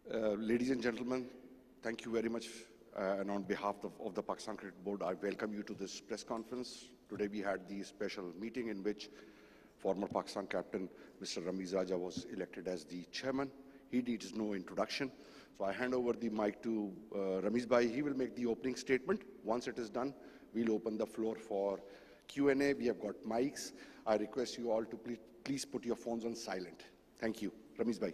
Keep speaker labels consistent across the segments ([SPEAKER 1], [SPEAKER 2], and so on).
[SPEAKER 1] Ladies and gentlemen, thank you very much. And on behalf of the Pakistan Cricket Board, I welcome you to this press conference. Today we had the special meeting in which former Pakistan captain Mr. Ramiz Raja was elected as the chairman. He needs no introduction. So I hand over the mic to Ramiz Bhai. He will make the opening statement. Once it is done, we'll open the floor for Q&A. We have got mics. I request you all to please put your phones on silent. Thank you. Ramiz Bhai.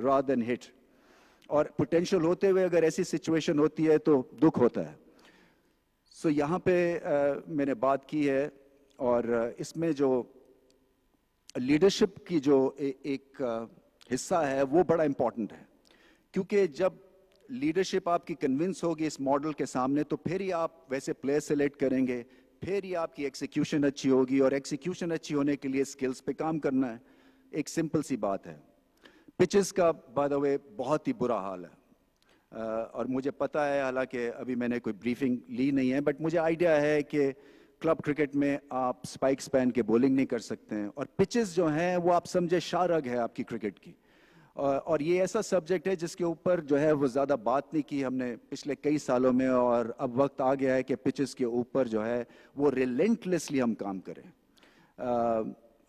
[SPEAKER 2] rather than hit. اور potential ہوتے ہوئے اگر ایسی situation ہوتی ہے تو دکھ ہوتا ہے. سو یہاں پہ میں نے بات کی ہے, اور اس میں جو لیڈرشپ کی جو ایک حصہ ہے وہ بڑا امپورٹنٹ ہے, کیونکہ جب لیڈرشپ آپ کی کنونس ہوگی اس ماڈل کے سامنے تو پھر ہی آپ ویسے پلیئر سلیکٹ کریں گے, پھر ہی آپ کی ایکسیکیوشن اچھی ہوگی, اور ایکسیکیوشن اچھی ہونے کے لیے سکلز پہ کام کرنا ہے. ایک سمپل سی بات ہے. پچز کا بائی دا وے بہت ہی برا حال ہے, اور مجھے پتا ہے, حالانکہ ابھی میں نے کوئی بریفنگ لی نہیں ہے, بٹ مجھے آئیڈیا ہے کہ کلب کرکٹ میں آپ سپائکس پہن کے بولنگ نہیں کر سکتے ہیں, اور پچز جو ہیں وہ آپ سمجھے شارگ ہے آپ کی کرکٹ کی. اور یہ ایسا سبجیکٹ ہے جس کے اوپر جو ہے وہ زیادہ بات نہیں کی ہم نے پچھلے کئی سالوں میں, اور اب وقت آ گیا ہے کہ پچز کے اوپر جو ہے وہ ریلنٹلیسلی ہم کام کریں.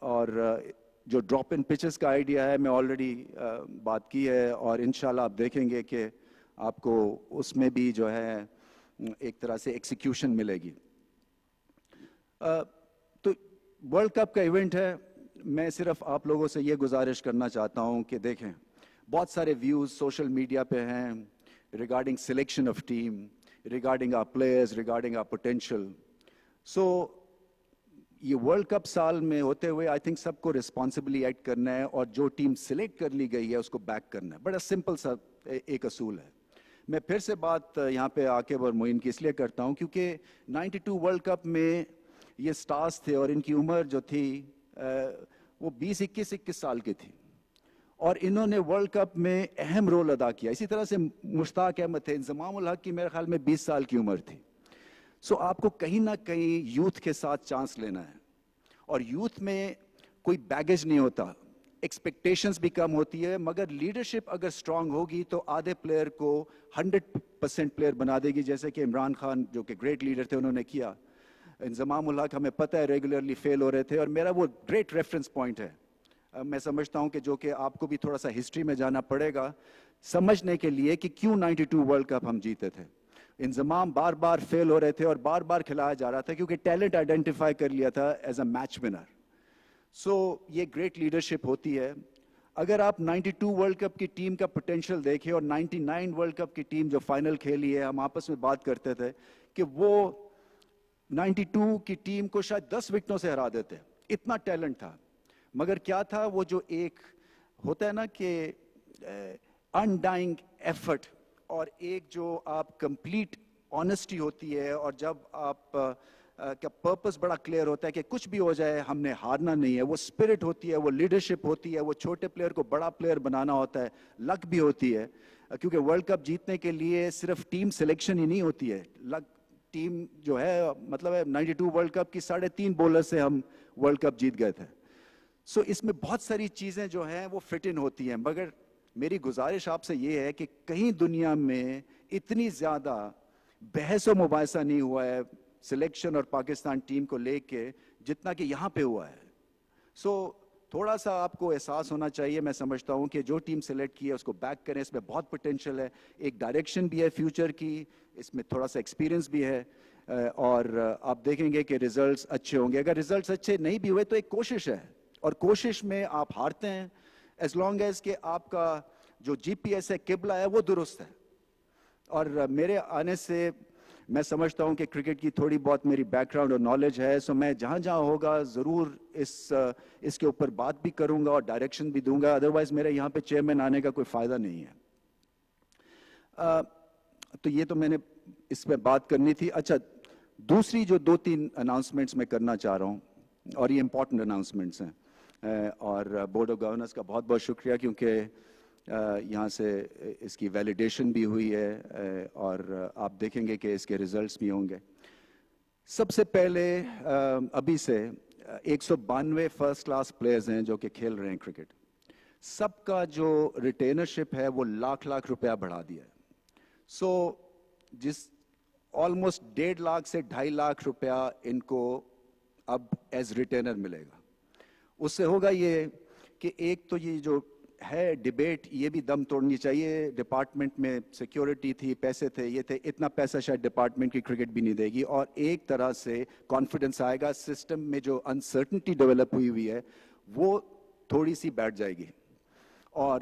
[SPEAKER 2] اور جو ڈراپ ان پچز کا آئیڈیا ہے میں آلریڈی بات کی ہے, اور انشاءاللہ آپ دیکھیں گے کہ آپ کو اس میں بھی جو ہے ایک طرح سے ایکسیکیوشن ملے گی. تو ورلڈ کپ کا ایونٹ ہے, میں صرف آپ لوگوں سے یہ گزارش کرنا چاہتا ہوں کہ دیکھیں بہت سارے ویوز سوشل میڈیا پہ ہیں regarding selection of team, regarding our players, regarding our potential. So یہ ورلڈ کپ سال میں ہوتے ہوئے آئی تھنک سب کو ریسپانسبلی ایکٹ کرنا ہے, اور جو ٹیم سلیکٹ کر لی گئی ہے اس کو بیک کرنا ہے. بڑا سمپل سا ایک اصول ہے. میں پھر سے بات یہاں پہ عاقب اور معین کی اس لیے کرتا ہوں کیونکہ 92 ورلڈ کپ میں یہ سٹارز تھے اور ان کی عمر جو تھی وہ 21 سال کی تھی, اور انہوں نے ورلڈ کپ میں اہم رول ادا کیا. اسی طرح سے مشتاق احمد تھے, انضمام الحق کی میرے خیال میں 20 سال کی عمر تھی. سو آپ کو کہیں نہ کہیں یوتھ کے ساتھ چانس لینا ہے, اور یوتھ میں کوئی بیگیج نہیں ہوتا, ایکسپیکٹیشنز بھی کم ہوتی ہے, مگر لیڈرشپ اگر اسٹرانگ ہوگی تو آدھے پلیئر کو 100% پلیئر بنا دے گی, جیسے کہ عمران خان جو کہ گریٹ لیڈر تھے انہوں نے کیا. انضمام الحق ہمیں پتہ ہے ریگولرلی فیل ہو رہے تھے, اور میرا وہ گریٹ ریفرنس پوائنٹ ہے. میں سمجھتا ہوں کہ جو کہ آپ کو بھی تھوڑا سا ہسٹری میں جانا پڑے گا سمجھنے کے لیے کہ کیوں 92 ورلڈ کپ ہم جیتے تھے. انضمام بار بار فیل ہو رہے تھے اور بار بار کھلایا جا رہا تھا کیونکہ ٹیلنٹ آئیڈینٹیفائی کر لیا تھا ایز اے میچ ونر. سو یہ گریٹ لیڈرشپ ہوتی ہے. اگر آپ 92 ورلڈ کپ کی ٹیم کا پوٹینشیل دیکھیں اور 99 ورلڈ کپ کی ٹیم جو فائنل کھیلی ہے, ہم آپس میں بات کرتے تھے کہ وہ 92 کی ٹیم کو شاید 10 وکٹوں سے ہرا دیتے, اتنا ٹیلنٹ تھا. مگر کیا تھا وہ جو ایک ہوتا ہے نا کہ انڈائنگ ایفرٹ, اور ایک جو آپ کمپلیٹ آنیسٹی ہوتی ہے, اور جب آپ کا پرپس بڑا کلیئر ہوتا ہے کہ کچھ بھی ہو جائے ہم نے ہارنا نہیں ہے, وہ اسپرٹ ہوتی ہے, وہ لیڈرشپ ہوتی ہے, وہ چھوٹے پلیئر کو بڑا پلیئر بنانا ہوتا ہے, لک بھی ہوتی ہے, کیونکہ ورلڈ کپ جیتنے کے لیے صرف ٹیم سلیکشن ہی نہیں ہوتی ہے, لک ٹیم جو ہے مطلب ہے 92 ورلڈ کپ کی 3.5 بولر سے ہم ورلڈ کپ جیت گئے تھے. سو اس میں بہت ساری چیزیں جو ہیں وہ فٹ ان ہوتی ہیں, مگر میری گزارش آپ سے یہ ہے کہ کہیں دنیا میں اتنی زیادہ بحث و مباحثہ نہیں ہوا ہے سلیکشن اور پاکستان ٹیم کو لے کے جتنا کہ یہاں پہ ہوا ہے. سو تھوڑا سا آپ کو احساس ہونا چاہیے, میں سمجھتا ہوں کہ جو ٹیم سلیکٹ کی ہے اس کو بیک کریں, اس میں بہت پوٹینشیل ہے, ایک ڈائریکشن بھی ہے فیوچر کی, اس میں تھوڑا سا ایکسپیرینس بھی ہے, اور آپ دیکھیں گے کہ ریزلٹس اچھے ہوں گے. اگر ریزلٹس اچھے نہیں بھی ہوئے تو ایک کوشش ہے, اور کوشش میں آپ ہارتے ہیں ایز لانگ ایز کہ آپ کا جو جی پی ایس ہے, قبلہ ہے, وہ درست ہے. اور میرے آنے سے میں سمجھتا ہوں کہ کرکٹ کی تھوڑی بہت میری بیک گراؤنڈ اور نالج ہے, سو میں جہاں جہاں ہوگا ضرور اس کے اوپر بات بھی کروں گا اور ڈائریکشن بھی دوں گا, ادروائز میرے یہاں پہ چیئرمین آنے کا کوئی فائدہ نہیں ہے. تو یہ تو میں نے اس پہ بات کرنی تھی. اچھا, دوسری جو 2-3 اناؤنسمنٹس میں کرنا چاہ رہا ہوں, اور یہ امپورٹنٹ اناؤنسمنٹس ہیں, اور بورڈ آف گورننس کا بہت بہت شکریہ کیونکہ یہاں سے اس کی ویلیڈیشن بھی ہوئی ہے, اور آپ دیکھیں گے کہ اس کے ریزلٹس بھی ہوں گے. سب سے پہلے ابھی سے 192 فرسٹ کلاس پلیئرز ہیں جو کہ کھیل رہے ہیں کرکٹ, سب کا جو ریٹینرشپ ہے وہ لاکھ روپیہ بڑھا دیا ہے. سو جس آلموسٹ 1.5 لاکھ سے 2.5 لاکھ روپیہ ان کو اب ایز ریٹینر ملے گا. اس سے ہوگا یہ کہ ایک تو یہ جو ہے ڈیبیٹ یہ بھی دم توڑنی چاہیے, ڈپارٹمنٹ میں سیکیورٹی تھی, پیسے تھے, یہ تھے, اتنا پیسہ شاید ڈپارٹمنٹ کی کرکٹ بھی نہیں دے گی, اور ایک طرح سے کانفیڈنس آئے گا, سسٹم میں جو انسرٹنٹی ڈیولپ ہوئی ہے وہ تھوڑی سی بیٹھ جائے گی. اور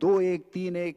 [SPEAKER 2] 2-1 3-1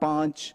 [SPEAKER 2] 5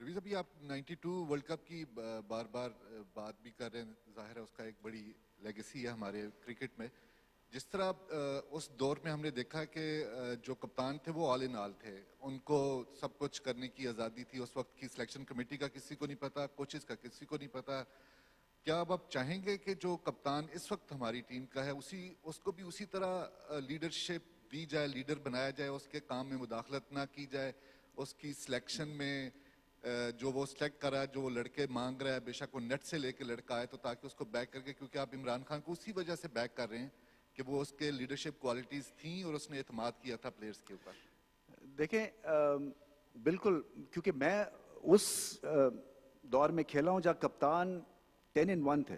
[SPEAKER 3] پرویز ابھی آپ 92 ورلڈ کپ کی بار بار بات بھی کر رہے ہیں, ظاہر ہے اس کا ایک بڑی لیگیسی ہے ہمارے کرکٹ میں. جس طرح اس دور میں ہم نے دیکھا کہ جو کپتان تھے وہ آل ان آل تھے, ان کو سب کچھ کرنے کی آزادی تھی. اس وقت کی سلیکشن کمیٹی کا کسی کو نہیں پتا, کوچز کا کسی کو نہیں پتا. کیا اب آپ چاہیں گے کہ جو کپتان اس وقت ہماری ٹیم کا ہے اس کو بھی اسی طرح لیڈرشپ دی جائے, لیڈر بنایا جائے, اس کے کام میں مداخلت نہ کی جائے, اس کی سلیکشن میں جو وہ سلیکٹ کر رہا ہے, جو وہ لڑکے مانگ رہا ہے, بے شک وہ نیٹ سے لے کے لڑکا آئے, تو تاکہ اس کو بیک کر کے, کیونکہ آپ عمران خان کو اسی وجہ سے بیک کر رہے ہیں کہ وہ اس کے لیڈرشپ کوالٹیز تھیں اور اس نے اعتماد کیا تھا پلیئرز کے اوپر.
[SPEAKER 2] دیکھیں بالکل, کیونکہ میں اس دور میں کھیلا ہوں جہاں کپتان 10-in-1 تھے.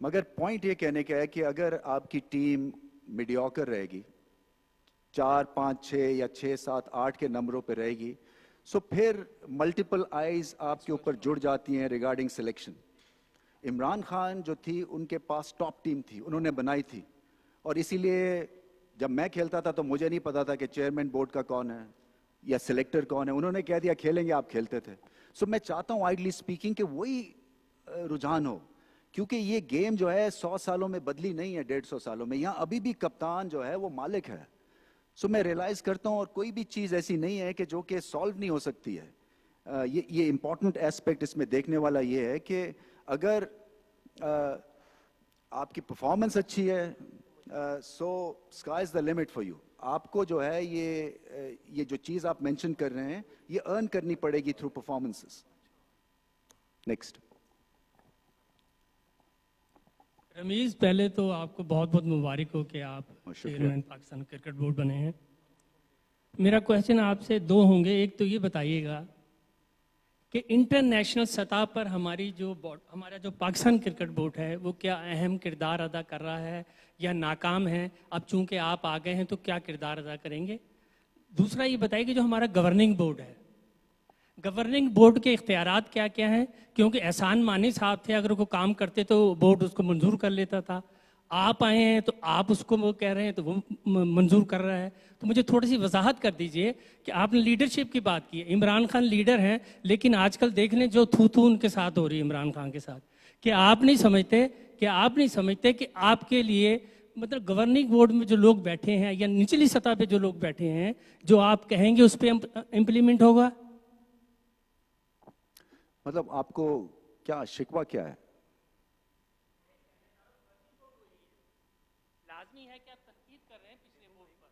[SPEAKER 2] مگر پوائنٹ یہ کہنے کا ہے کہ اگر آپ کی ٹیم میڈیوکر رہے گی, 4, 5, 6 یا 6, 7, 8 کے نمبروں پہ رہے گی, سو پھر ملٹیپل آئیز آپ کے اوپر جڑ جاتی ہیں ریگارڈنگ سلیکشن. عمران خان جو تھی ان کے پاس ٹاپ ٹیم تھی, انہوں نے بنائی تھی, اور اسی لیے جب میں کھیلتا تھا تو مجھے نہیں پتا تھا کہ چیئرمین بورڈ کا کون ہے یا سلیکٹر کون ہے. انہوں نے کہہ دیا کھیلیں گے, آپ کھیلتے تھے. سو میں چاہتا ہوں آئیڈلی اسپیکنگ کہ وہی رجحان ہو, کیونکہ یہ گیم جو ہے 100 سالوں میں بدلی نہیں ہے, 150 سالوں میں. یہاں ابھی بھی کپتان جو ہے وہ مالک ہے. سو میں ریئلائز کرتا ہوں, اور کوئی بھی چیز ایسی نہیں ہے کہ جو کہ سالو نہیں ہو سکتی ہے. یہ امپورٹنٹ ایسپیکٹ اس میں دیکھنے والا یہ ہے کہ اگر آپ کی پرفارمنس اچھی ہے, so sky is the limit for you. آپ کو جو ہے یہ جو چیز آپ مینشن کر رہے ہیں یہ ارن کرنی پڑے گی تھرو پرفارمنسز. نیکسٹ.
[SPEAKER 4] رمیز, پہلے تو آپ کو بہت بہت مبارک ہو کہ آپ چیئرمین پاکستان کرکٹ بورڈ بنے ہیں. میرا کویشچن آپ سے 2 ہوں گے. ایک تو یہ بتائیے گا کہ انٹرنیشنل سطح پر ہمارا جو پاکستان کرکٹ بورڈ ہے وہ کیا اہم کردار ادا کر رہا ہے یا ناکام ہے؟ اب چونکہ آپ آ گئے ہیں تو کیا کردار ادا کریں گے؟ دوسرا یہ بتائیے کہ جو ہمارا گورننگ بورڈ ہے, گورننگ بورڈ کے اختیارات کیا کیا ہیں؟ کیونکہ احسان مانی صاحب تھے, اگر کوئی کام کرتے تو بورڈ اس کو منظور کر لیتا تھا. آپ آئے ہیں تو آپ اس کو وہ کہہ رہے ہیں تو وہ منظور کر رہا ہے. تو مجھے تھوڑی سی وضاحت کر دیجئے کہ آپ نے لیڈرشپ کی بات کی ہے. عمران خان لیڈر ہیں, لیکن آج کل دیکھ لیں جو تھو ان کے ساتھ ہو رہی ہے عمران خان کے ساتھ. کہ آپ نہیں سمجھتے کہ آپ کے لیے مطلب گورننگ بورڈ میں جو لوگ بیٹھے ہیں یا نچلی سطح پہ جو لوگ بیٹھے ہیں, جو آپ کہیں گے اس پہ امپلیمنٹ ہوگا؟
[SPEAKER 2] مطلب آپ کو کیا شکوہ کیا ہے؟
[SPEAKER 4] لازمی ہے کہ آپ تنقید کر رہے ہیں پچھلے بورڈ پر,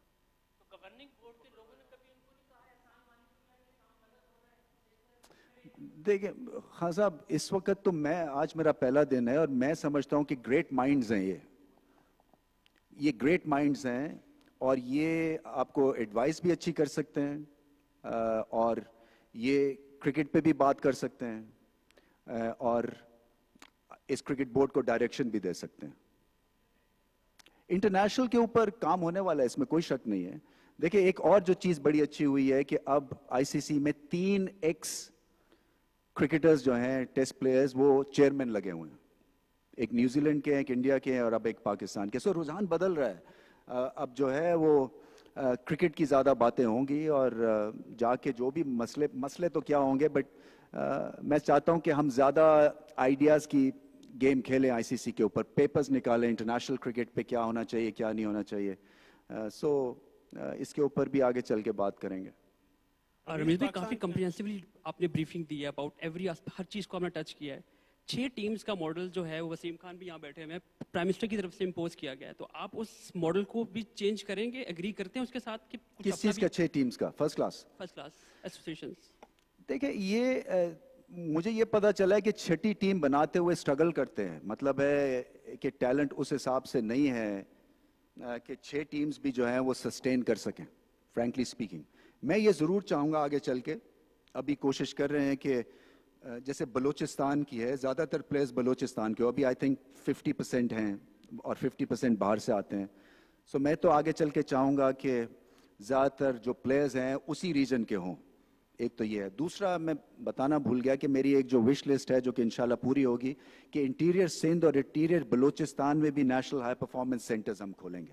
[SPEAKER 4] تو گورننگ بورڈ کے لوگوں نے کبھی ان کو نہیں کہا احسان مانی کا کام غلط ہو رہا ہے؟
[SPEAKER 2] دیکھیں خان صاحب, اس وقت تو آج میرا پہلا دن ہے اور میں سمجھتا ہوں کہ گریٹ مائنڈز ہیں یہ گریٹ مائنڈز ہیں, اور یہ آپ کو ایڈوائس بھی اچھی کر سکتے ہیں, اور یہ کرکٹ پہ بھی بات کر سکتے ہیں, اور اس کرکٹ بورڈ کو ڈائریکشن بھی دے سکتے ہیں. انٹرنیشنل کے اوپر کام ہونے والا ہے, اس میں کوئی شک نہیں ہے. دیکھیں ایک اور جو چیز بڑی اچھی ہوئی ہے کہ اب آئی سی سی میں 3 ایکس کرکٹرز جو ہیں ٹیسٹ پلیئرز وہ چیئرمین لگے ہوئے ہیں. ایک نیوزی لینڈ کے ہیں, ایک انڈیا کے ہیں, اور اب ایک پاکستان کے. سو رجحان بدل رہا ہے. اب جو ہے وہ کرکٹ کی زیادہ باتیں ہوں گی, اور جا کے جو بھی مسئلے تو کیا ہوں گے, بٹ میں چاہتا ہوں کہ ہم زیادہ آئیڈیاز کی گیم کھیلیں آئی سی سی کے اوپر, پیپرز نکالیں انٹرنیشنل کرکٹ پہ کیا ہونا چاہیے کیا نہیں ہونا چاہیے. سو اس کے اوپر بھی آگے چل کے بات کریں گے.
[SPEAKER 5] رمیز بھائی, کافی کمپریہنسولی آپ نے بریفنگ دی ہے اباؤٹ ایوری ہر چیز کو آپ نے ٹچ کیا ہے. 6 ٹیمز کا ماڈل جو ہے وہ وسیم خان بھی یہاں بیٹھے ہوئے ہیں, پرائم منسٹر کی طرف سے امپوز کیا گیا ہے, تو آپ اس ماڈل کو بھی چینج کریں گے, ایگری کرتے ہیں اس کے ساتھ؟ کہ
[SPEAKER 2] کس چیز کا 6 ٹیمز کا؟ First class
[SPEAKER 5] associations.
[SPEAKER 2] دیکھیں یہ مجھے یہ پتا چلا ہے کہ 6ٹی ٹیم بناتے ہوئے اسٹرگل کرتے ہیں. مطلب ہے کہ ٹیلنٹ اس حساب سے نہیں ہے کہ 6 ٹیمز بھی جو ہیں وہ سسٹین کر سکیں. فرینکلی اسپیکنگ میں یہ ضرور چاہوں گا آگے چل کے, ابھی کوشش کر رہے ہیں کہ جیسے بلوچستان کی ہے, زیادہ تر پلیئرز بلوچستان کے, ابھی آئی تھنک 50% ہیں اور 50% باہر سے آتے ہیں. سو میں تو آگے چل کے چاہوں گا کہ زیادہ تر جو پلیئرز ہیں اسی ریجن کے ہوں. ایک تو یہ ہے. دوسرا میں بتانا بھول گیا کہ میری ایک جو وش لسٹ ہے جو کہ انشاءاللہ پوری ہوگی, کہ انٹیریئر سندھ اور انٹیریئر بلوچستان میں بھی نیشنل ہائی پرفارمنس سینٹرز ہم کھولیں گے,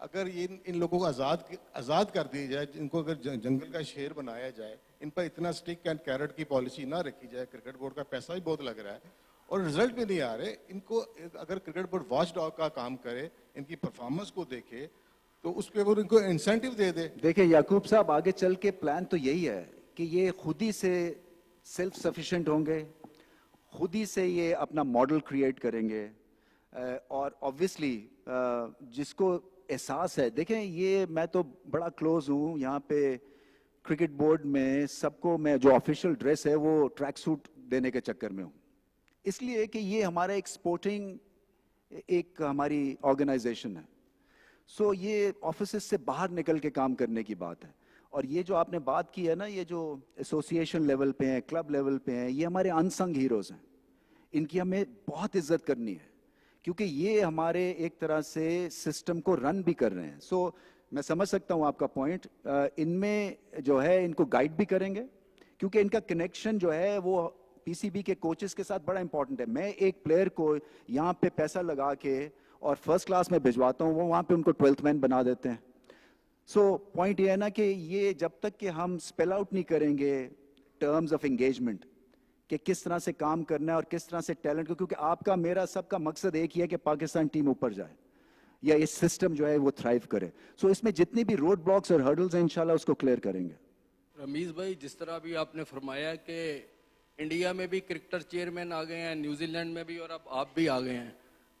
[SPEAKER 6] اگر یہ ان لوگوں کو آزاد کر دی جائے, ان کو اگر جنگل کا شیر بنایا جائے, ان پر اتنا اسٹک اینڈ کیرٹ کی پالیسی نہ رکھی جائے, کرکٹ بورڈ کا پیسہ بھی بہت لگ رہا ہے اور رزلٹ بھی نہیں آ رہے, ان کو اگر کرکٹ بورڈ واچ ڈاگ کا کام کرے, ان کی پرفارمنس کو دیکھے تو اس پہ وہ ان کو انسینٹیو دے دے.
[SPEAKER 2] دیکھیں یعقوب صاحب, آگے چل کے پلان تو یہی ہے کہ یہ خود ہی سے سیلف سفیشینٹ ہوں گے, خود ہی سے یہ اپنا ماڈل کریٹ کریں گے, اور آبویسلی جس کو احساس ہے, دیکھیں یہ میں تو بڑا کلوز ہوں یہاں پہ کرکٹ بورڈ میں, سب کو میں جو آفیشیل ڈریس ہے وہ ٹریک سوٹ دینے کے چکر میں ہوں, اس لیے کہ یہ ہمارا ایک سپورٹنگ ایک ہماری آرگنائزیشن ہے. سو یہ آفیسز سے باہر نکل کے کام کرنے کی بات ہے. اور یہ جو آپ نے بات کی ہے نا, یہ جو ایسوسیشن لیول پہ ہیں, کلب لیول پہ ہیں, یہ ہمارے انسنگ ہیروز ہیں, ان کی ہمیں بہت عزت کرنی ہے کیونکہ یہ ہمارے ایک طرح سے سسٹم کو رن بھی کر رہے ہیں. سو میں سمجھ سکتا ہوں آپ کا پوائنٹ, ان میں جو ہے ان کو گائیڈ بھی کریں گے کیونکہ ان کا کنیکشن جو ہے وہ پی سی بی کے کوچز کے ساتھ بڑا امپورٹنٹ ہے. میں ایک پلیئر کو یہاں پہ پیسہ لگا کے اور فرسٹ کلاس میں بھجواتا ہوں, وہ وہاں پہ ان کو 12th مین بنا دیتے ہیں. سو پوائنٹ یہ ہے نا کہ یہ جب تک کہ ہم اسپیل آؤٹ نہیں کریں گے ٹرمز آف انگیجمنٹ کہ کس طرح سے کام کرنا ہے اور کس طرح سے ٹیلنٹ کو, کیونکہ آپ کا میرا سب کا مقصد ایک ہی ہے کہ پاکستان ٹیم اوپر جائے یا یہ سسٹم جو ہے وہ تھرائیو کرے. سو اس میں جتنی بھی روڈ بلاکس اور ہرڈلز ہیں انشاءاللہ اس کو کلیئر کریں گے.
[SPEAKER 7] رمیز بھائی, جس طرح بھی آپ نے فرمایا کہ انڈیا میں بھی کرکٹر چیئرمین آ گئے ہیں, نیوزی لینڈ میں بھی, اور اب آپ بھی آ گئے ہیں,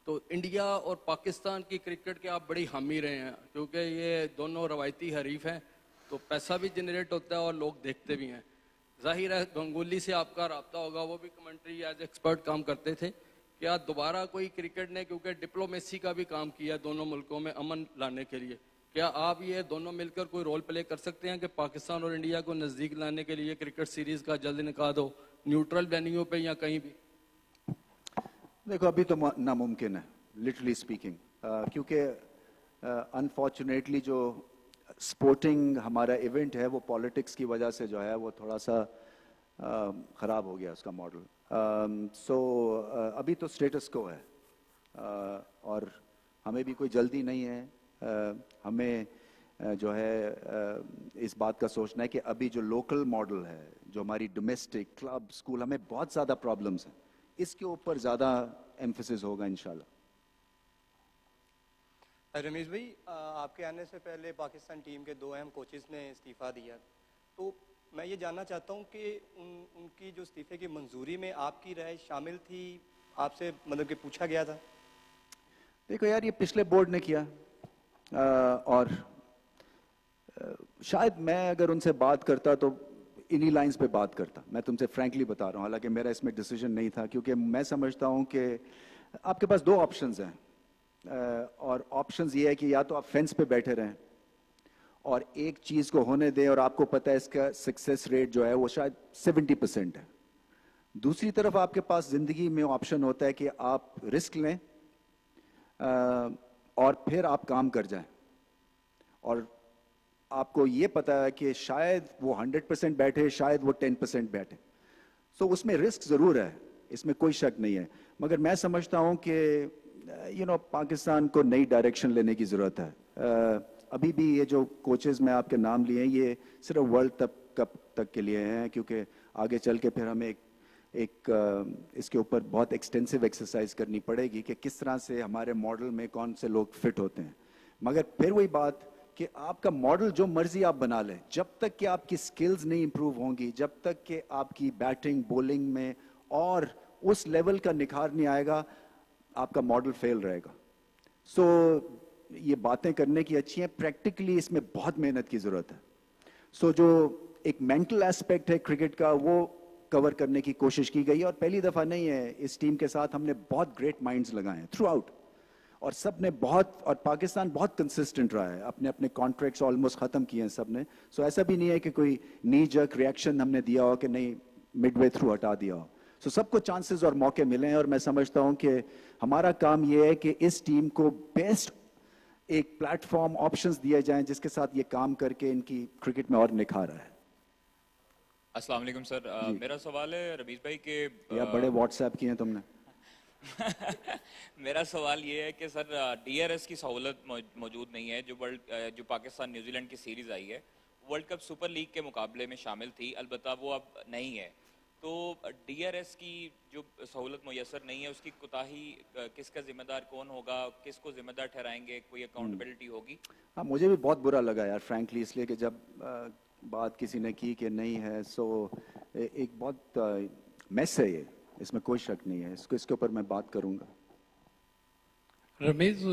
[SPEAKER 7] تو انڈیا اور پاکستان کی کرکٹ کے آپ بڑی حامی رہے ہیں کیونکہ یہ دونوں روایتی حریف ہیں, تو پیسہ بھی جنریٹ ہوتا ہے اور لوگ دیکھتے بھی ہیں. ظاہر ہے گنگولی سے آپ کا رابطہ ہوگا, وہ بھی کمنٹری ایز ایکسپرٹ کام کرتے تھے. کیا دوبارہ کوئی کرکٹ نے, کیونکہ ڈپلومیسی کا بھی کام کیا دونوں ملکوں میں امن لانے کے لیے, کیا آپ یہ دونوں مل کر کوئی رول پلے کر سکتے ہیں کہ پاکستان اور انڈیا کو نزدیک لانے کے لیے کرکٹ سیریز کا جلد انعقاد ہو, نیوٹرل وینیو پہ یا کہیں بھی؟
[SPEAKER 2] دیکھو ابھی تو ناممکن ہے لٹرلی اسپیکنگ, کیونکہ انفارچونیٹلی جو سپورٹنگ ہمارا ایونٹ ہے وہ پالیٹکس کی وجہ سے جو ہے وہ تھوڑا سا خراب ہو گیا اس کا ماڈل. سو ابھی تو اسٹیٹس کو ہے اور ہمیں بھی کوئی جلدی نہیں ہے. ہمیں جو ہے اس بات کا سوچنا ہے کہ ابھی جو لوکل ماڈل ہے, جو ہماری ڈومیسٹک کلب اسکول, ہمیں بہت زیادہ پرابلمس ہیں, اس کے اوپر زیادہ ایمفیسس ہوگا انشاءاللہ.
[SPEAKER 8] رمیز بھائی, آپ کے آنے سے پہلے پاکستان ٹیم کے 2 اہم کوچز نے استعفیٰ دیا, تو میں یہ جاننا چاہتا ہوں کہ ان کی جو استعفے کی منظوری میں آپ کی رائے شامل تھی, آپ سے مطلب کہ پوچھا گیا تھا؟
[SPEAKER 2] دیکھو یار, یہ پچھلے بورڈ نے کیا, اور شاید میں اگر ان سے بات کرتا تو انہی لائنز پہ بات کرتا. میں تم سے فرینکلی بتا رہا ہوں, حالانکہ میرا اس میں ڈیسیجن نہیں تھا, کیونکہ میں سمجھتا ہوں کہ آپ کے پاس 2 آپشنز ہیں, اور آپشنز یہ ہے کہ یا تو آپ فینس پہ بیٹھے رہیں اور ایک چیز کو ہونے دیں, اور آپ کو پتہ ہے اس کا سکسیس ریٹ جو ہے وہ شاید 70% ہے. دوسری طرف آپ کے پاس زندگی میں آپشن ہوتا ہے کہ آپ رسک لیں اور پھر آپ کام کر جائیں, اور آپ کو یہ پتا ہے کہ شاید وہ 100% بیٹھے, شاید وہ 10% بیٹھے. سو اس میں رسک ضرور ہے, اس میں کوئی شک نہیں ہے, مگر میں سمجھتا ہوں کہ پاکستان کو نئی ڈائریکشن لینے کی ضرورت ہے. ابھی بھی یہ جو کوچز میں آپ کے نام لیے ہیں یہ صرف ورلڈ کپ تک کے لیے ہیں, کیونکہ آگے چل کے پھر ہمیں ایک اس کے اوپر بہت ایکسٹینسو ایکسرسائز کرنی پڑے گی کہ کس طرح سے ہمارے ماڈل میں کون سے لوگ فٹ ہوتے ہیں. مگر پھر وہی بات کہ آپ کا ماڈل جو مرضی آپ بنا لیں, جب تک کہ آپ کی سکلز نہیں امپروو ہوں گی, جب تک کہ آپ کی بیٹنگ بولنگ میں اور اس لیول کا نکھار نہیں آئے گا, آپ کا ماڈل فیل رہے گا. سو یہ باتیں کرنے کی اچھی ہیں, پریکٹیکلی اس میں بہت محنت کی ضرورت ہے. سو جو ایک مینٹل ایسپیکٹ ہے کرکٹ کا وہ کور کرنے کی کوشش کی گئی, اور پہلی دفعہ نہیں ہے اس ٹیم کے ساتھ ہم نے بہت گریٹ مائنڈز لگائے ہیں تھرو آؤٹ, اور سب نے بہت, اور پاکستان بہت کنسسٹنٹ رہا ہے, اپنے اپنے کانٹریکٹس آلموسٹ ختم کیے ہیں سب نے. سو ایسا بھی نہیں ہے کہ کوئی نی جرک ریئیکشن ہم نے دیا ہو کہ نہیں مڈ وے تھرو ہٹا دیا ہو. سو سب کو چانسز اور موقع ملے ہیں, اور میں سمجھتا ہوں کہ ہمارا کام یہ ہے کہ اس ٹیم کو بیسٹ ایک پلیٹ فارم آپشنز دیے جائیں جس کے ساتھ یہ کام کر کے ان کی کرکٹ میں اور نکھار آئے.
[SPEAKER 9] السلام علیکم سر, میرا سوال ہے رمیز بھائی کہ
[SPEAKER 2] یا بڑے واٹس ایپ کیے ہیں تم نے.
[SPEAKER 9] میرا سوال یہ ہے کہ سر ڈی آر ایس کی سہولت موجود نہیں ہے جو پاکستان نیوزی لینڈ کی سیریز آئی ہے ورلڈ کپ سپر لیگ کے مقابلے میں شامل تھی، البتہ وہ اب نہیں ہے، تو ڈی آر ایس کی جو سہولت میسر نہیں ہے اس کی کوتاہی کس کا ذمہ دار کون ہوگا، کس کو ذمہ دار ٹھہرائیں گے، کوئی اکاؤنٹیبلٹی ہوگی؟
[SPEAKER 2] ہاں مجھے بھی بہت برا لگا یار فرینکلی، اس لیے کہ جب بات کسی نے کی کہ نہیں ہے سو ایک بہت میس ہے یہ، اس میں کوئی شک نہیں ہے، اس کے اوپر میں بات کروں گا.
[SPEAKER 10] رمیز،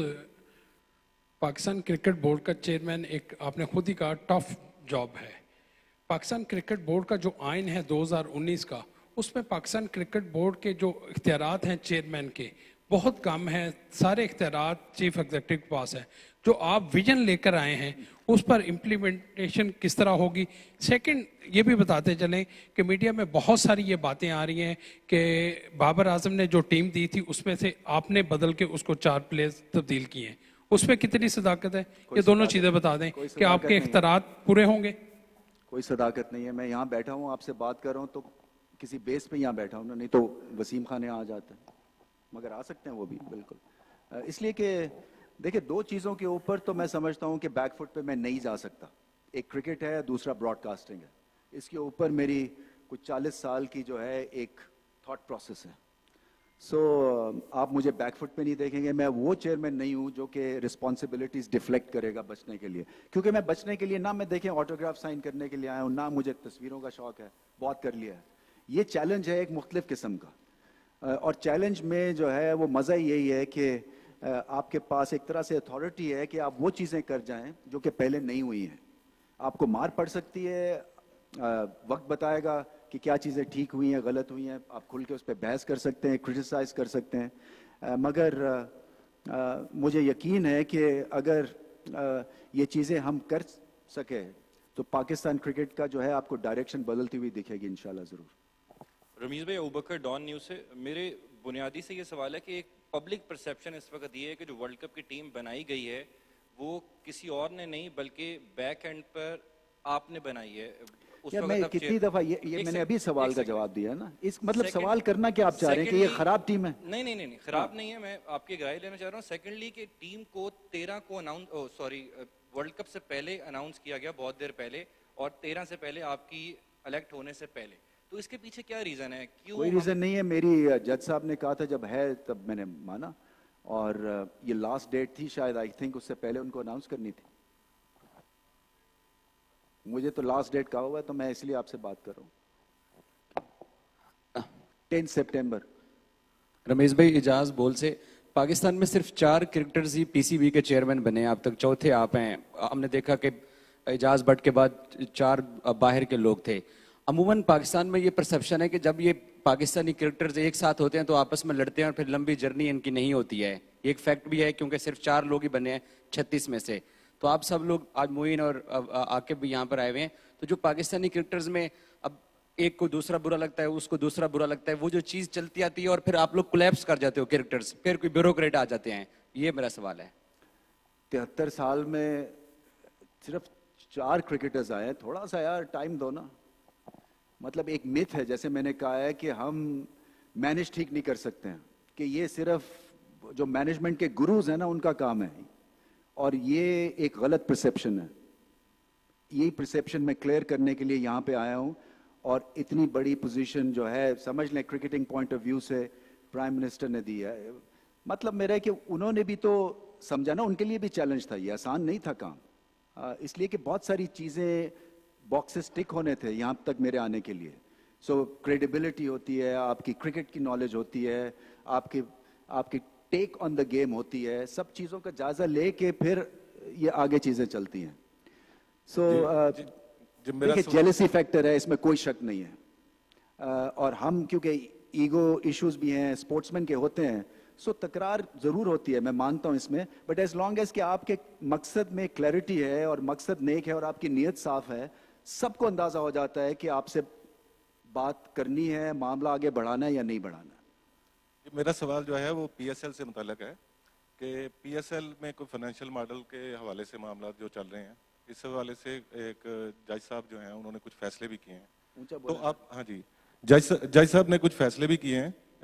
[SPEAKER 10] پاکستان کرکٹ بورڈ کا چیئرمین ایک آپ نے خود ہی کہا ٹف جاب ہے. پاکستان کرکٹ بورڈ کا جو آئین ہے 2019 کا، اس میں پاکستان کرکٹ بورڈ کے جو اختیارات ہیں چیئرمین کے بہت کم ہیں، سارے اختیارات چیف ایگزیکٹو کے پاس ہیں. جو آپ ویژن لے کر آئے ہیں اس پر امپلیمنٹیشن کس طرح ہوگی؟ سیکنڈ یہ بھی بتاتے چلیں کہ میڈیا میں بہت ساری یہ باتیں آ رہی ہیں کہ بابر اعظم نے جو ٹیم دی تھی اس میں سے آپ نے بدل کے اس کو 4 پلیئرز تبدیل کیے ہیں، اس میں کتنی صداقت ہے؟ یہ دونوں چیزیں بتا دیں کہ آپ کے اختیارات پورے ہوں گے.
[SPEAKER 2] کوئی صداقت نہیں ہے، میں یہاں بیٹھا ہوں آپ سے بات کر رہا ہوں تو کسی بیس پہ یہاں بیٹھا ہوں، نہیں تو وسیم خان یہاں آ جاتا ہے، مگر آ سکتے ہیں وہ بھی بالکل. اس لیے کہ دیکھیں 2 چیزوں کے اوپر تو میں سمجھتا ہوں کہ بیک فٹ پہ میں نہیں جا سکتا. ایک کرکٹ ہے، دوسرا براڈ کاسٹنگ ہے. اس کے اوپر میری کچھ 40 سال کی جو ہے ایک تھاٹ پروسیس ہے. سو آپ مجھے بیک فٹ پہ نہیں دیکھیں گے. میں وہ چیئرمین نہیں ہوں جو کہ رسپانسبلٹیز ڈیفلیکٹ کرے گا بچنے کے لیے، کیونکہ میں بچنے کے لیے نہ میں دیکھیں آٹوگراف سائن کرنے کے لیے آیا ہوں، نہ مجھے تصویروں کا شوق ہے، بہت کر لیا ہے. یہ چیلنج ہے ایک مختلف قسم کا، اور چیلنج میں جو ہے وہ مزہ یہی ہے کہ آپ کے پاس ایک طرح سے اتھارٹی ہے کہ آپ وہ چیزیں کر جائیں جو کہ پہلے نہیں ہوئی ہیں. آپ کو مار پڑ سکتی ہے، وقت بتائے گا کہ کیا چیزیں ٹھیک ہوئی ہیں غلط ہوئی ہیں، آپ کھل کے اس پہ بحث کر سکتے ہیں، کرٹیسائز کر سکتے ہیں. مگر مجھے یقین ہے کہ اگر یہ چیزیں ہم کر سکے تو پاکستان کرکٹ کا جو ہے آپ کو ڈائریکشن بدلتی ہوئی دکھے گی انشاءاللہ ضرور.
[SPEAKER 11] رمیز بھائی، ابوبکر ڈان نیوز سے. میرے بنیادی سے یہ سوال ہے کہ ایک پبلک پرسیپشن اس وقت یہ ہے کہ جو ورلڈ کپ کی ٹیم بنائی گئی ہے وہ کسی اور نے نہیں بلکہ بیک اینڈ پر آپ نے بنائی ہے.
[SPEAKER 2] میں کتنی دفعہ یہ میں نے ابھی سوال کا جواب دیا ہے نا، اس مطلب سوال کرنا کہ آپ چاہ رہے ہیں کہ یہ خراب ٹیم ہے؟
[SPEAKER 11] نہیں خراب نہیں ہے، میں آپ کی رائے لینا چاہ رہا ہوں. سیکنڈلی کہ ٹیم کو 13 کو ورلڈ کپ سے پہلے اناؤنس کیا گیا، بہت دیر پہلے، اور 13 سے پہلے آپ کی الیکٹ ہونے سے پہلے، تو اس کے پیچھے کیا ریزن ہے؟
[SPEAKER 2] کوئی ریزن نہیں ہے. میری جج صاحب نے کہا تھا جب ہے تب میں نے مانا، اور یہ لاسٹ ڈیٹ تھی شاید، آئی تھنک اس سے پہلے ان کو اناؤنس کرنی تھی. مجھے تو لاسٹ ڈیٹ کہا ہوا ہے تو میں اس لیے آپ سے بات کر رہا ہوں. 10 سپٹمبر.
[SPEAKER 12] رمیش بھائی، اجاز بول سے پاکستان میں صرف 4 کرکٹرز ہی پی سی بی کے چیئرمین بنے ہیں اب تک، چوتھے آپ ہیں. ہم نے دیکھا کہ اجاز بٹ کے بعد 4 باہر کے لوگ تھے. عموماً پاکستان میں یہ پرسیپشن ہے کہ جب یہ پاکستانی کرکٹرز ایک ساتھ ہوتے ہیں تو آپس میں لڑتے ہیں اور پھر لمبی جرنی ان کی نہیں ہوتی ہے. یہ ایک فیکٹ بھی ہے کیونکہ صرف 4 لوگ ہی بنے ہیں 36 میں سے. تو آپ سب لوگ آج معین اور عاقب بھی یہاں پر آئے ہوئے ہیں، تو جو پاکستانی کرکٹرز میں اب ایک کو دوسرا برا لگتا ہے، اس کو دوسرا برا لگتا ہے، وہ جو چیز چلتی آتی ہے اور پھر آپ لوگ کولیپس کر جاتے ہو کرکٹرز، پھر کوئی بیوروکریٹ آ جاتے ہیں. یہ میرا سوال ہے.
[SPEAKER 2] 73 سال میں صرف 4 کرکٹرز آئے ہیں، تھوڑا سا یار ٹائم دو نا. مطلب ایک میتھ ہے، جیسے میں نے کہا ہے کہ ہم مینج ٹھیک نہیں کر سکتے ہیں، کہ یہ صرف جو مینجمنٹ کے گروز ہیں نا ان کا کام ہے، اور یہ ایک غلط پرسیپشن ہے. یہی پرسیپشن میں کلیئر کرنے کے لیے یہاں پہ آیا ہوں. اور اتنی بڑی پوزیشن جو ہے سمجھ لیں کرکٹنگ پوائنٹ آف ویو سے پرائم منسٹر نے دی ہے. مطلب میرا ہے کہ انہوں نے بھی تو سمجھا نا، ان کے لیے بھی چیلنج تھا، یہ آسان نہیں تھا کام. اس لیے کہ بہت ساری چیزیں باکسز ٹک ہونے تھے یہاں تک میرے آنے کے لیے. سو کریڈیبلٹی ہوتی ہے، آپ کی کرکٹ کی نالج ہوتی ہے، آپ کی ٹیک آن دا گیم ہوتی ہے، سب چیزوں کا جائزہ لے کے پھر یہ آگے چیزیں چلتی ہیں. سو دیکھیے جیلسی فیکٹر ہے، اس میں کوئی شک نہیں ہے. اور ہم کیونکہ ایگو ایشوز بھی ہیں، اسپورٹس مین کے ہوتے ہیں، سو تکرار ضرور ہوتی ہے، میں مانتا ہوں اس میں. بٹ ایز لانگ ایز کہ آپ کے مقصد میں کلیئرٹی ہے اور مقصد نیک ہے اور آپ کی نیت صاف ہے، سب کو اندازہ ہو جاتا ہے کہ آپ سے بات کرنی ہے، معاملہ آگے بڑھانا ہے یا نہیں بڑھانا ہے.
[SPEAKER 6] میرا سوال جو ہے وہ پی ایس ایل سے متعلق ہے کہ پی ایس ایل میں کوئی فائنینشیل ماڈل کے حوالے سے معاملات جو چل رہے ہیں، اس حوالے سے ایک جج صاحب جو ہیں انہوں نے کچھ فیصلے بھی کیے ہیں. تو آپ جج صاحب نے کچھ فیصلے بھی کیے ہیں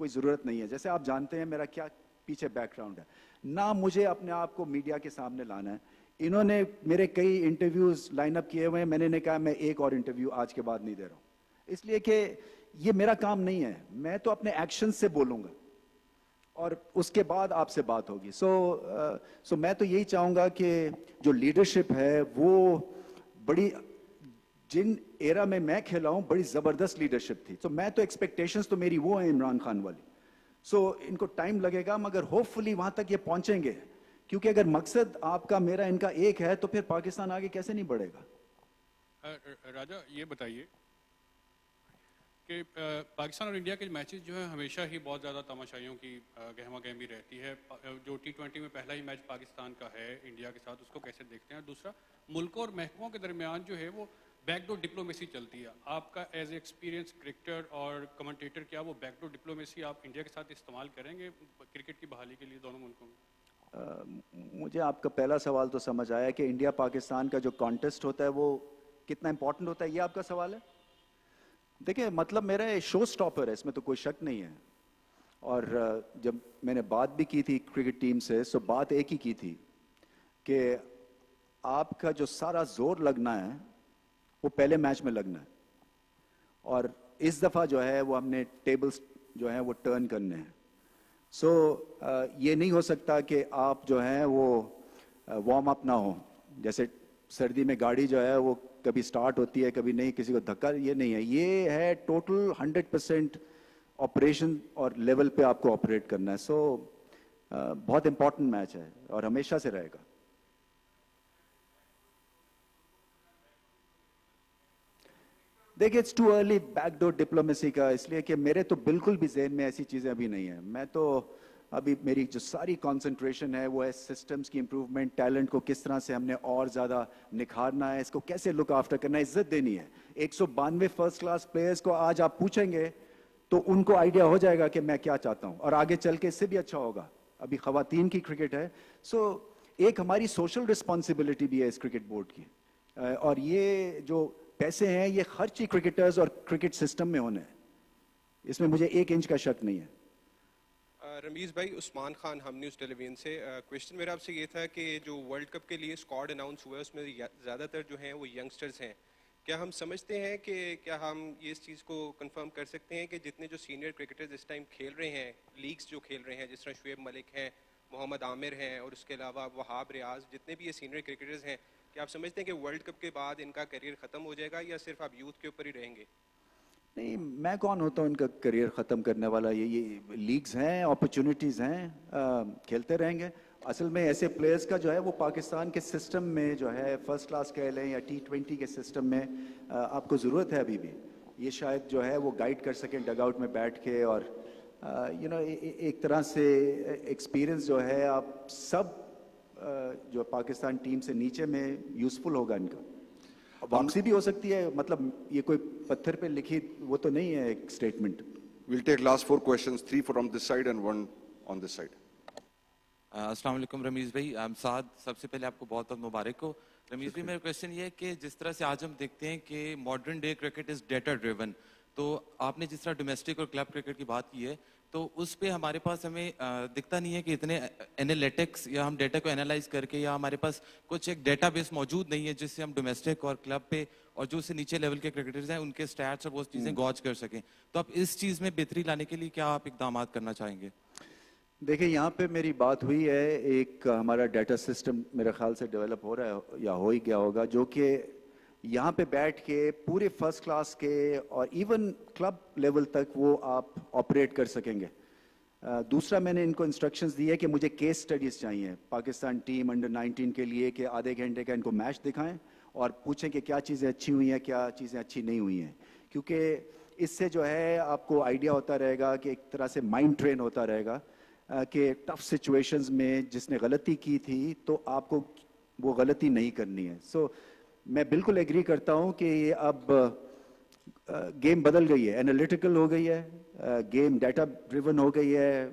[SPEAKER 2] کوئی ضرورت نہیں ہے. جیسے آپ جانتے ہیں میرا کیا پیچھے بیک گراؤنڈ ہے, نہ مجھے اپنے آپ کو میڈیا کے سامنے لانا ہے. انہوں نے میرے کئی انٹرویوز لائن اپ کیے ہوئے ہیں, میں نے کہا میں ایک اور انٹرویو آج کے بعد نہیں دے رہا ہوں, اس لیے کہ یہ میرا کام نہیں ہے. میں تو اپنے ایکشن سے بولوں گا اور اس کے بعد آپ سے بات ہوگی. سو میں تو یہی چاہوں گا کہ جو لیڈرشپ ہے وہ بڑی, جن ایرا میں کھیلا ہوں بڑی زبردست لیڈرشپ تھی. تو میں تو ایکسپیکٹیشنز تو میری وہ ہیں عمران خان والی. سو ان کو ٹائم لگے گا مگر ہوپ فلی وہاں تک یہ پہنچیں گے, کیونکہ اگر مقصد آپ کا میرا ان کا ایک ہے تو پھر پاکستان آگے کیسے نہیں بڑھے گا.
[SPEAKER 13] راجہ یہ بتائیے کہ پاکستان اور انڈیا کے میچز جو ہیں ہمیشہ ہی بہت زیادہ تماشائیوں کی گہما گہمی رہتی ہے. جو T20 میں پہلا ہی میچ پاکستان کا ہے انڈیا کے ساتھ, اس کو کیسے دیکھتے ہیں؟ دوسرا, ملکوں اور محکموں کے درمیان جو ہے وہ بیک ڈور ڈپلومیسی چلتی ہے. آپ کا ایز اے ایکسپیرینس کرکٹر اور کمنٹیٹر, کیا وہ بیک ڈور ڈپلومیسی آپ انڈیا کے ساتھ استعمال کریں گے کرکٹ کی بحالی کے لیے دونوں ملکوں میں؟
[SPEAKER 2] مجھے آپ کا پہلا سوال تو سمجھ آیا کہ انڈیا پاکستان کا جو کانٹیسٹ ہوتا ہے وہ کتنا امپورٹنٹ ہوتا ہے, یہ آپ کا سوال ہے. دیکھیں مطلب میرا شو سٹاپر ہے, اس میں تو کوئی شک نہیں ہے. اور جب میں نے بات بھی کی تھی کرکٹ ٹیم سے, سو بات ایک ہی کی تھی کہ آپ کا جو سارا زور لگنا ہے وہ پہلے میچ میں لگنا ہے, اور اس دفعہ جو ہے وہ ہم نے ٹیبلز جو ہیں وہ ٹرن کرنے ہیں. سو یہ نہیں ہو سکتا کہ آپ جو ہیں وہ وارم اپ نہ ہو. جیسے سردی میں گاڑی جو ہے وہ کبھی سٹارٹ ہوتی ہے کبھی نہیں, کسی کو دھکا, یہ نہیں ہے. یہ ہے ٹوٹل 100% آپریشن اور لیول پہ آپ کو آپریٹ کرنا ہے. سو بہت امپورٹنٹ میچ ہے اور ہمیشہ سے رہے گا. دیکھیں it's too early back door diplomacy کا, اس لیے کہ میرے تو بالکل بھی ذہن میں ایسی چیزیں ابھی نہیں ہیں. میں تو ابھی میری جو ساری کانسنٹریشن ہے وہ ہے سسٹمز کی امپروومنٹ, ٹیلنٹ کو کس طرح سے ہم نے اور زیادہ نکھارنا ہے, اس کو کیسے لک آفٹر کرنا ہے, عزت دینی ہے. 192 فرسٹ کلاس پلیئرز کو آج آپ پوچھیں گے تو ان کو آئیڈیا ہو جائے گا کہ میں کیا چاہتا ہوں, اور آگے چل کے اس سے بھی اچھا ہوگا. ابھی خواتین کی کرکٹ ہے, سو ایک ہماری سوشل رسپانسبلٹی بھی ہے اس کرکٹ بورڈ کی, اور یہ جو پیسے ہیں یہ خرچ ہی کرکٹرز اور کرکٹ سسٹم میں ہونے ہیں, اس میں مجھے 1 انچ کا شک نہیں ہے.
[SPEAKER 14] رمیز بھائی, عثمان خان, ہم نیوز ٹیلی ویژن سے. کوشچن میرا آپ سے یہ تھا کہ جو ورلڈ کپ کے لیے اسکواڈ اناؤنس ہوا ہے اس میں زیادہ تر جو ہیں وہ ینگسٹرز ہیں. کیا ہم سمجھتے ہیں کہ کیا ہم یہ اس چیز کو کنفرم کر سکتے ہیں کہ جتنے جو سینئر کرکٹرز اس ٹائم کھیل رہے ہیں, لیگز جو کھیل رہے ہیں, جس طرح شعیب ملک ہیں, محمد عامر ہیں, اور اس کے علاوہ وہاب ریاض, جتنے بھی یہ سینئر کرکٹرز ہیں, کیا آپ سمجھتے ہیں کہ ورلڈ کپ کے بعد ان کا کیریئر ختم ہو جائے گا یا صرف آپ یوتھ کے اوپر ہی رہیں گے؟
[SPEAKER 2] نہیں, میں کون ہوتا ہوں ان کا کریئر ختم کرنے والا. یہ لیگز ہیں, اپرچونیٹیز ہیں, کھیلتے رہیں گے. اصل میں ایسے پلیئرز کا جو ہے وہ پاکستان کے سسٹم میں جو ہے فرسٹ کلاس کہہ لیں یا T20 کے سسٹم میں آپ کو ضرورت ہے ابھی بھی. یہ شاید جو ہے وہ گائیڈ کر سکیں ڈگ آؤٹ میں بیٹھ کے, اور ایک طرح سے ایکسپیرئنس جو ہے آپ سب جو پاکستان ٹیم سے نیچے میں یوزفل ہوگا ان کا. واپسی بھی ہو سکتی ہے, مطلب یہ کوئی پتھر پہ لکھی وہ تو نہیں ہے ایک statement.
[SPEAKER 1] We'll take last 4 questions, 3 from this side and 1 on this side.
[SPEAKER 15] السلام علیکم رمیز بھائی, سعد, سب سے پہلے آپ کو بہت بہت مبارک ہو. رمیز بھائی, میرا کویشچن یہ ہے کہ جس طرح سے آج ہم دیکھتے ہیں کہ modern day cricket is data driven, تو آپ نے جس طرح ڈومیسٹک اور کلب کرکٹ کی بات کی ہے تو اس پہ ہمارے پاس ہمیں دکھتا نہیں ہے کہ اتنے انالیٹکس یا ہم ڈیٹا کو انالائز کر کے, یا ہمارے پاس کچھ ایک ڈیٹا بیس موجود نہیں ہے جس سے ہم ڈومیسٹک اور کلب پہ اور جو سے نیچے لیول کے کرکٹرز ہیں ان کے سٹیٹس اور وہ چیزیں گوج کر سکیں. تو آپ اس چیز میں بہتری لانے کے لیے کیا آپ اقدامات کرنا چاہیں گے؟
[SPEAKER 2] دیکھیں یہاں پہ میری بات ہوئی ہے, ایک ہمارا ڈیٹا سسٹم میرے خیال سے ڈیولپ ہو رہا ہے یا ہو ہی گیا ہوگا, جو کہ یہاں پہ بیٹھ کے پورے فرسٹ کلاس کے اور ایون کلب لیول تک وہ آپ آپریٹ کر سکیں گے. دوسرا, میں نے ان کو انسٹرکشنز دی ہے کہ مجھے کیس سٹڈیز چاہیے پاکستان ٹیم انڈر 19 کے لیے, کہ آدھے گھنٹے کا ان کو میچ دکھائیں اور پوچھیں کہ کیا چیزیں اچھی ہوئی ہیں, کیا چیزیں اچھی نہیں ہوئی ہیں. کیونکہ اس سے جو ہے آپ کو آئیڈیا ہوتا رہے گا کہ ایک طرح سے مائنڈ ٹرین ہوتا رہے گا کہ ٹف سچویشنز میں جس نے غلطی کی تھی تو آپ کو وہ غلطی نہیں کرنی ہے. سو میں بالکل ایگری کرتا ہوں کہ یہ اب گیم بدل گئی ہے, انالیٹیکل ہو گئی ہے, گیم ڈیٹا ڈریون ہو گئی ہے.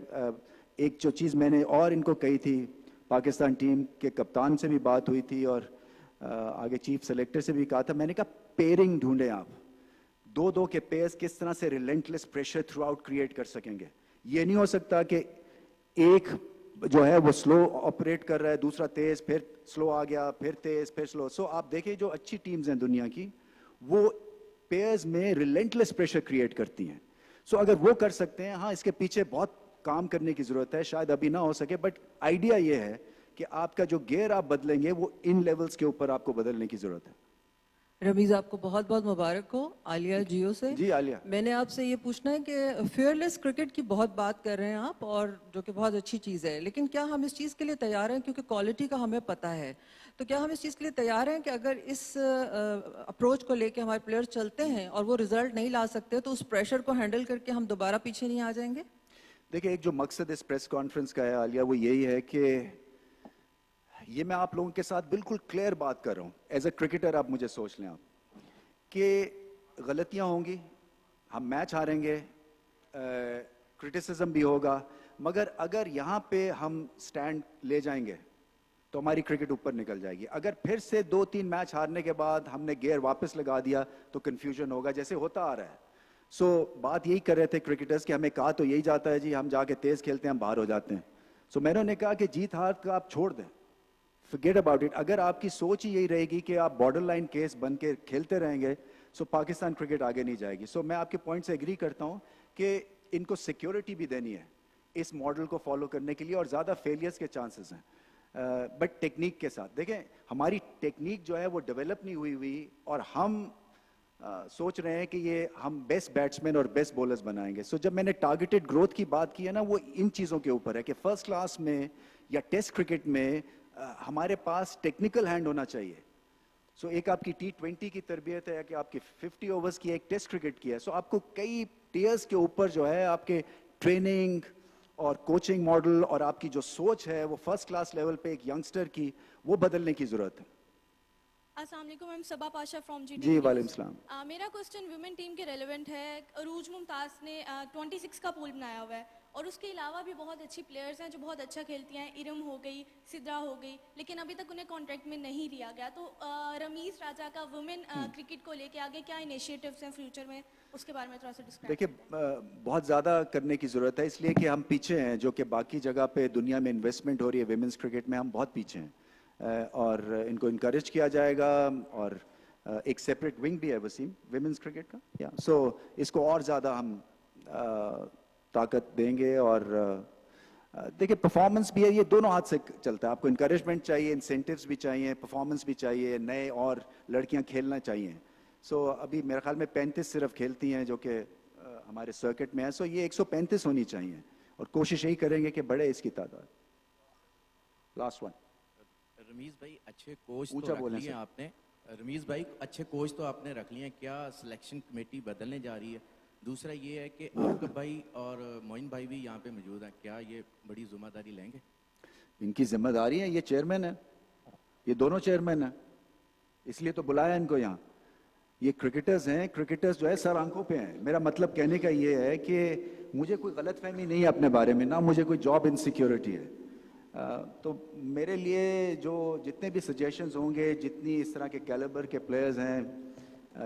[SPEAKER 2] ایک جو چیز میں نے اور ان کو کہی تھی, پاکستان ٹیم کے کپتان سے بھی بات ہوئی تھی اور آگے چیف سلیکٹر سے بھی کہا تھا, میں نے کہا پیئرنگ ڈھونڈیں آپ, 2-2 کے پیئرز کس طرح سے ریلنٹلیس پریشر تھرو آؤٹ کریٹ کر سکیں گے. یہ نہیں ہو سکتا کہ ایک جو ہے وہ سلو آپریٹ کر رہا ہے, دوسرا تیز, پھر سلو آ گیا, پھر تیز, پھر سلو. سو آپ دیکھیں جو اچھی ٹیمز ہیں دنیا کی, وہ پیئرز میں ریلنٹلیس پریشر کریٹ کرتی ہیں. سو اگر وہ کر سکتے ہیں, ہاں اس کے پیچھے بہت کام کرنے کی ضرورت ہے, شاید ابھی نہ ہو سکے, بٹ آئیڈیا یہ ہے کہ آپ کا جو گیئر آپ بدلیں گے وہ ان لیولز کے اوپر آپ کو بدلنے کی ضرورت ہے.
[SPEAKER 16] رمیز آپ کو بہت بہت مبارک ہو. عالیہ جیو سے.
[SPEAKER 2] جی عالیہ,
[SPEAKER 16] میں نے آپ سے یہ پوچھنا ہے کہ فیئرلیس کرکٹ کی بہت بات کر رہے ہیں آپ, اور جو کہ بہت اچھی چیز ہے, لیکن کیا ہم اس چیز کے لیے تیار ہیں, کیونکہ کوالٹی کا ہمیں پتہ ہے, تو کیا ہم اس چیز کے لیے تیار ہیں کہ اگر اس اپروچ کو لے کے ہمارے پلیئرز چلتے ہیں اور وہ رزلٹ نہیں لا سکتے تو اس پریشر کو ہینڈل کر کے ہم دوبارہ پیچھے نہیں آ جائیں گے؟
[SPEAKER 2] دیکھیں ایک جو مقصد اس پریس کانفرنس کا ہے عالیہ, وہ یہی ہے کہ یہ میں آپ لوگوں کے ساتھ بالکل کلیئر بات کر رہا ہوں. ایز اے کرکٹر آپ مجھے سوچ لیں آپ کہ غلطیاں ہوں گی, ہم میچ ہاریں گے, کرٹیسزم بھی ہوگا, مگر اگر یہاں پہ ہم سٹینڈ لے جائیں گے تو ہماری کرکٹ اوپر نکل جائے گی. اگر پھر سے 2-3 میچ ہارنے کے بعد ہم نے گیئر واپس لگا دیا تو کنفیوژن ہوگا, جیسے ہوتا آ رہا ہے. سو بات یہی کر رہے تھے کرکٹرز کہ ہمیں کہا تو یہی جاتا ہے جی, ہم جا کے تیز کھیلتے ہیں, ہم باہر ہو جاتے ہیں. سو میں نے کہا کہ جیت ہار کا آپ چھوڑ دیں, forget about it. اگر آپ کی سوچ ہی یہی رہے گی کہ آپ بارڈر لائن کیس بن کے کھیلتے رہیں گے, سو پاکستان کرکٹ آگے نہیں جائے گی. سو میں آپ کے پوائنٹ سے ایگری کرتا ہوں کہ ان کو سیکیورٹی بھی دینی ہے اس ماڈل کو فالو کرنے کے لیے, اور زیادہ فیلیئرز کے چانسز ہیں, بٹ ٹیکنیک کے ساتھ. دیکھیں ہماری ٹیکنیک جو ہے وہ ڈیولپ نہیں ہوئی, اور ہم سوچ رہے ہیں کہ یہ ہم بیسٹ بیٹسمین اور بیسٹ بولرز بنائیں گے. سو جب میں نے ٹارگیٹڈ گروتھ کی بات کی ہے نا, وہ ان چیزوں کے اوپر ہے کہ فرسٹ کلاس میں یا ٹیسٹ کرکٹ میں ہمارے پاس ٹیکنیکل ہینڈ ہونا چاہیے. سو ایک آپ کی T20 کی تربیت ہے کہ آپ کی 50 اوورز کی, ایک ٹیسٹ کرکٹ کی ہے. سو آپ کو کئی ٹیئرز کے اوپر جو ہے آپ کے ٹریننگ اور کوچنگ ماڈل اور آپ کی جو سوچ ہے وہ فرسٹ کلاس لیول پہ ایک ینگسٹر کی, وہ بدلنے کی ضرورت ہے.
[SPEAKER 17] السلام علیکم, میں صبا پاشا فرام جی.
[SPEAKER 2] جی وعلیکم السلام.
[SPEAKER 17] میرا کوسچن ویمن ٹیم کے ریلیونٹ ہے. عروج ممتاز نے 26 کا پول بنایا ہوا ہے, اور اس کے علاوہ بھی بہت اچھی پلیئرز ہیں جو بہت اچھا کھیلتی ہیں. ارم ہو گئی, سدرا ہو گئی, لیکن ابھی تک انہیں کانٹریکٹ میں نہیں لیا گیا. تو رمیز راجہ کا وومن کرکٹ کو لے کے آگے کیا انیشیٹوز ہیں فیوچر میں, اس کے بارے میں تھوڑا سا ڈسکرائب.
[SPEAKER 2] دیکھیں بہت زیادہ کرنے کی ضرورت ہے, اس لیے کہ ہم پیچھے ہیں, جو کہ باقی جگہ پہ دنیا میں انویسٹمنٹ ہو رہی ہے ویمنس کرکٹ میں, ہم بہت پیچھے ہیں, اور ان کو انکریج کیا جائے گا. اور ایک سیپریٹ ونگ بھی ہے وسیم ویمنس کرکٹ کا, یا سو اس کو اور زیادہ ہم طاقت دیں گے. اور دیکھیں پرفارمنس بھی ہے, یہ دونوں ہاتھ سے چلتا ہے. آپ کو انکریجمنٹ چاہیے, انسینٹیوز بھی چاہیے, پرفارمنس بھی چاہیے, نئے اور لڑکیاں کھیلنا چاہیے. سو ابھی میرے خیال میں 35 صرف کھیلتی ہیں جو کہ ہمارے سرکٹ میں ہے. سو یہ 135 ہونی چاہیے, اور کوشش یہی کریں گے کہ بڑھے اس کی تعداد. Last one.
[SPEAKER 18] رمیز بھائی اچھے کوچ تو رکھ لیے آپ نے, رمیز بھائی اچھے کوچ تو آپ نے رکھ لیے ہیں, کیا سلیکشن کمیٹی بدلنے جا رہی ہے؟ دوسرا یہ ہے کہ عاقب بھائی اور معین بھائی بھی یہاں پہ موجود ہیں, کیا یہ بڑی ذمہ داری لیں گے؟
[SPEAKER 2] ان کی ذمہ داری ہے, یہ چیئرمین ہے, یہ دونوں چیئرمین ہیں, اس لیے تو بلایا ان کو یہاں. یہ کرکٹرز ہیں, کرکٹرز جو ہے سر آنکھوں پہ ہیں. میرا مطلب کہنے کا یہ ہے کہ مجھے کوئی غلط فہمی نہیں ہے اپنے بارے میں, نہ مجھے کوئی جاب انسیکیورٹی ہے. تو میرے لیے جو جتنے بھی سجیشنز ہوں گے, جتنی اس طرح کے کیلیبر کے پلیئرز ہیں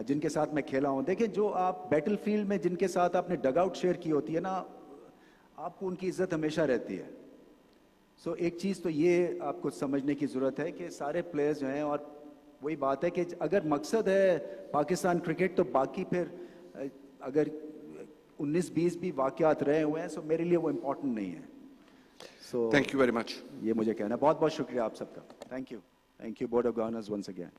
[SPEAKER 2] جن کے ساتھ میں کھیلا ہوں, دیکھیں جو آپ بیٹل فیلڈ میں جن کے ساتھ آپ نے ڈگ آؤٹ شیئر کی ہوتی ہے نا, آپ کو ان کی عزت ہمیشہ رہتی ہے. سو ایک چیز تو یہ آپ کو سمجھنے کی ضرورت ہے کہ سارے پلیئرز جو ہیں, اور وہی بات ہے کہ اگر مقصد ہے پاکستان کرکٹ, تو باقی پھر اگر 19-20 بھی واقعات رہے ہوئے ہیں, سو میرے لیے وہ امپورٹنٹ نہیں ہے. So
[SPEAKER 1] thank you very much.
[SPEAKER 2] یہ مجھے کہنا ہے. بہت بہت شکریہ آپ سب کا. Thank you board of governors once again.